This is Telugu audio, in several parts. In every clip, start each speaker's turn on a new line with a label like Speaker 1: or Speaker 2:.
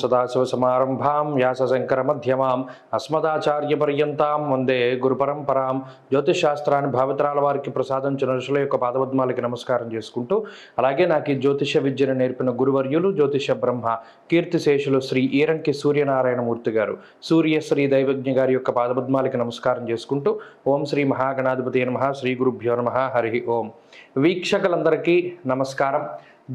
Speaker 1: సదాశివసమారంభాం వ్యాసశంకరమధ్యమాం అస్మదాచార్యపర్యంతాం వందే గురుపరంపరాం. జ్యోతిషశాస్త్రాన్ని భావితరాల వారికి ప్రసాదించిన ఋషుల యొక్క పాదపద్మాలకి నమస్కారం చేసుకుంటూ, అలాగే నాకు ఈ జ్యోతిష విద్యను నేర్పిన గురువర్యులు జ్యోతిష బ్రహ్మ కీర్తిశేషులు శ్రీ ఈరంకి సూర్యనారాయణమూర్తి గారు, సూర్యశ్రీ దైవజ్ఞ గారి యొక్క పాదపద్మాలకి నమస్కారం చేసుకుంటూ, ఓం శ్రీ మహాగణాధిపతి నమః, శ్రీ గురుభ్యో నమః, హరి ఓం. వీక్షకులందరికీ నమస్కారం.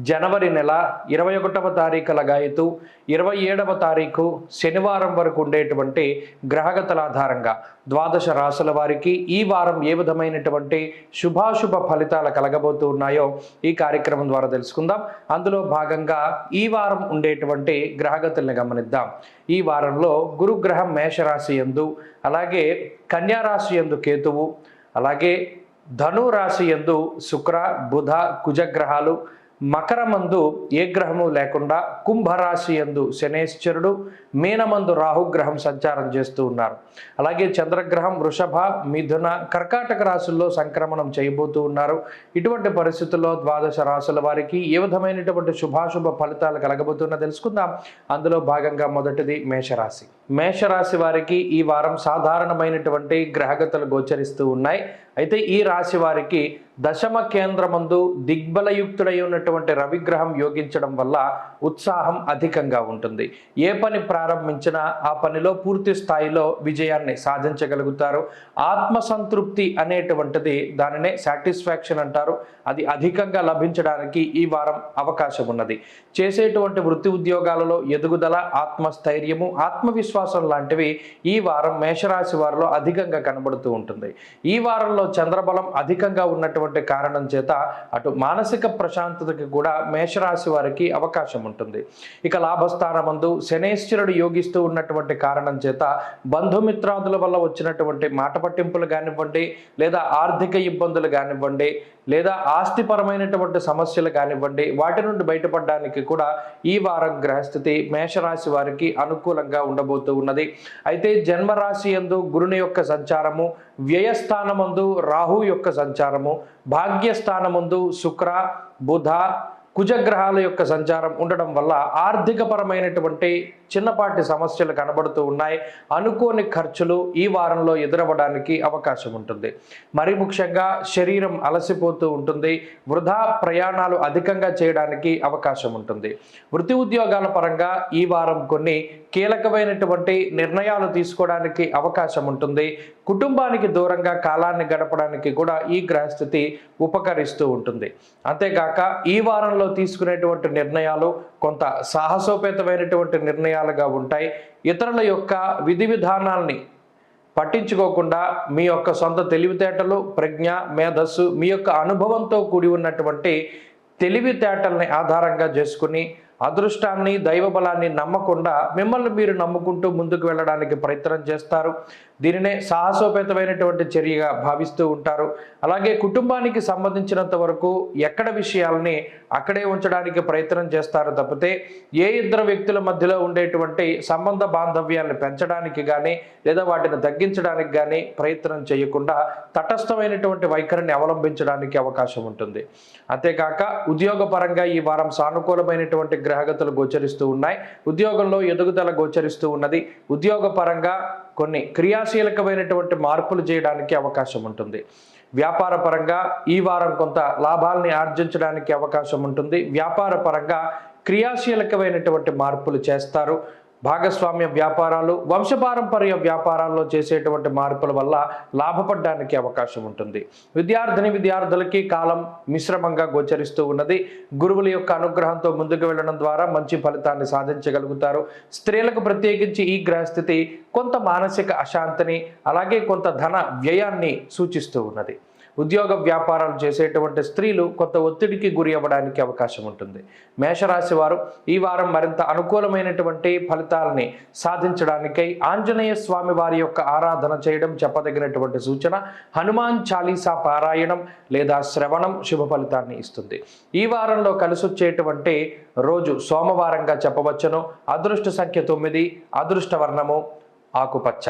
Speaker 1: జనవరి నెల 21వ తారీఖు లగాయతు 27వ తారీఖు శనివారం వరకు ఉండేటువంటి గ్రహగతుల ఆధారంగా ద్వాదశ రాశుల వారికి ఈ వారం ఏ విధమైనటువంటి శుభాశుభ ఫలితాలు కలగబోతూ ఉన్నాయో ఈ కార్యక్రమం ద్వారా తెలుసుకుందాం. అందులో భాగంగా ఈ వారం ఉండేటువంటి గ్రహగతుల్ని గమనిద్దాం. ఈ వారంలో గురుగ్రహం మేషరాశి యందు, అలాగే కన్యారాశి యందు కేతువు, అలాగే ధనురాశి యందు శుక్ర బుధ కుజగ్రహాలు, మకరమందు ఏ గ్రహము లేకుండా కుంభరాశి యందు శనేశ్వరుడు, మీనమందు రాహుగ్రహం సంచారం చేస్తూ ఉన్నారు. అలాగే చంద్రగ్రహం వృషభ మిథున కర్కాటక రాశుల్లో సంక్రమణం చేయబోతూ ఉన్నారు. ఇటువంటి పరిస్థితుల్లో ద్వాదశ రాశుల వారికి ఏ విధమైనటువంటి శుభాశుభ ఫలితాలు కలగబోతున్నా తెలుసుకుందాం. అందులో భాగంగా మొదటిది మేషరాశి. మేషరాశి వారికి ఈ వారం సాధారణమైనటువంటి గ్రహగతులు గోచరిస్తూ ఉన్నాయి. అయితే ఈ రాశి వారికి దశమ కేంద్రమందు దిగ్బలయుక్తుడై ఉన్నటువంటి రవిగ్రహం యోగించడం వల్ల ఉత్సాహం అధికంగా ఉంటుంది. ఏ పని ప్రారంభించినా ఆ పనిలో పూర్తి స్థాయిలో విజయాన్ని సాధించగలుగుతారు. ఆత్మసంతృప్తి అనేటువంటిది, దానినే సాటిస్ఫాక్షన్ అంటారు, అది అధికంగా లభించడానికి ఈ వారం అవకాశం ఉన్నది. చేసేటువంటి వృత్తి ఉద్యోగాలలో ఎదుగుదల, ఆత్మస్థైర్యము, ఆత్మవిశ్వాసం లాంటివి ఈ వారం మేషరాశి వారిలో అధికంగా కనబడుతూ ఉంటుంది. ఈ వారంలో చంద్రబలం అధికంగా ఉన్నటువంటి కారణం చేత అటు మానసిక ప్రశాంతతకి కూడా మేషరాశి వారికి అవకాశం ఉంటుంది. ఇక లాభస్థానమందు శనేశ్వరుడు యోగిస్తూ ఉన్నటువంటి కారణం చేత బంధుమిత్రాదుల వల్ల వచ్చినటువంటి మాట పట్టింపులు కానివ్వండి, లేదా ఆర్థిక ఇబ్బందులు కానివ్వండి, లేదా ఆస్తిపరమైనటువంటి సమస్యలు కానివ్వండి, వాటి నుండి బయటపడడానికి కూడా ఈ వారం గ్రహస్థితి మేషరాశి వారికి అనుకూలంగా ఉండబోతూ ఉన్నది. అయితే జన్మరాశి యందు గురుని యొక్క సంచారము, వ్యయస్థానమందు రాహు యొక్క సంచారము, భాగ్యస్థానమందు శుక్ర బుధ కుజగ్రహాల యొక్క సంచారం ఉండడం వల్ల ఆర్థికపరమైనటువంటి చిన్నపాటి సమస్యలు కనబడుతూ ఉన్నాయి. అనుకోని ఖర్చులు ఈ వారంలో ఎదురవ్వడానికి అవకాశం ఉంటుంది. మరి ముఖ్యంగా శరీరం అలసిపోతూ ఉంటుంది. వృధా ప్రయాణాలు అధికంగా చేయడానికి అవకాశం ఉంటుంది. వృత్తి ఉద్యోగాల పరంగా ఈ వారం కొన్ని కీలకమైనటువంటి నిర్ణయాలు తీసుకోవడానికి అవకాశం ఉంటుంది. కుటుంబానికి దూరంగా కాలాన్ని గడపడానికి కూడా ఈ గ్రహస్థితి ఉపకరిస్తూ ఉంటుంది. అంతేగాక ఈ వారంలో తీసుకునేటువంటి నిర్ణయాలు కొంత సాహసోపేతమైనటువంటి నిర్ణయాలుగా ఉంటాయి. ఇతరుల యొక్క విధి విధానాల్ని పట్టించుకోకుండా మీ యొక్క సొంత తెలివితేటలు, ప్రజ్ఞ, మేధస్సు, మీ యొక్క అనుభవంతో కూడి ఉన్నటువంటి తెలివితేటల్ని ఆధారంగా చేసుకుని అదృష్టాన్ని, దైవబలాన్ని నమ్మకుండా మిమ్మల్ని మీరు నమ్ముకుంటూ ముందుకు వెళ్ళడానికి ప్రయత్నం చేస్తారు. దీనినే సాహసోపేతమైనటువంటి చర్యగా భావిస్తూ ఉంటారు. అలాగే కుటుంబానికి సంబంధించినంత వరకు ఎక్కడ విషయాల్ని అక్కడే ఉంచడానికి ప్రయత్నం చేస్తారు తప్పితే ఏ ఇద్దరు వ్యక్తుల మధ్యలో ఉండేటువంటి సంబంధ బాంధవ్యాలను పెంచడానికి కానీ, లేదా వాటిని తగ్గించడానికి కానీ ప్రయత్నం చేయకుండా తటస్థమైనటువంటి వైఖరిని అవలంబించడానికి అవకాశం ఉంటుంది. అంతేకాక ఉద్యోగపరంగా ఈ వారం సానుకూలమైనటువంటి గ్రహగతులు గోచరిస్తూ ఉన్నాయి. ఉద్యోగంలో ఎదుగుదల గోచరిస్తూ ఉన్నది. ఉద్యోగపరంగా కొన్ని క్రియాశీలకమైనటువంటి మార్పులు చేయడానికి అవకాశం ఉంటుంది. వ్యాపార పరంగా ఈ వారం కొంత లాభాలని ఆర్జించడానికి అవకాశం ఉంటుంది. వ్యాపార పరంగా క్రియాశీలకమైనటువంటి మార్పులు చేస్తారు. భాగస్వామ్య వ్యాపారాలు, వంశపారంపర్య వ్యాపారాల్లో చేసేటువంటి మార్పుల వల్ల లాభపడడానికి అవకాశం ఉంటుంది. విద్యార్థులకి కాలం మిశ్రమంగా గోచరిస్తూ ఉన్నది. గురువుల యొక్క అనుగ్రహంతో ముందుకు వెళ్ళడం ద్వారా మంచి ఫలితాన్ని సాధించగలుగుతారు. స్త్రీలకు ప్రత్యేకించి ఈ గ్రహస్థితి కొంత మానసిక అశాంతిని, అలాగే కొంత ధన వ్యయాన్ని సూచిస్తూ ఉన్నది. ఉద్యోగ వ్యాపారాలు చేసేటువంటి స్త్రీలు కొంత ఒత్తిడికి గురి అవ్వడానికి అవకాశం ఉంటుంది. మేషరాశి వారు ఈ వారం మరింత అనుకూలమైనటువంటి ఫలితాలని సాధించడానికై ఆంజనేయ స్వామి వారి యొక్క ఆరాధన చేయడం చెప్పదగినటువంటి సూచన. హనుమాన్ చాలీసా పారాయణం లేదా శ్రవణం శుభ ఫలితాన్ని ఇస్తుంది. ఈ వారంలో కలిసొచ్చేటువంటి రోజు సోమవారంగా చెప్పవచ్చును. అదృష్ట సంఖ్య 9, అదృష్ట వర్ణము ఆకుపచ్చ.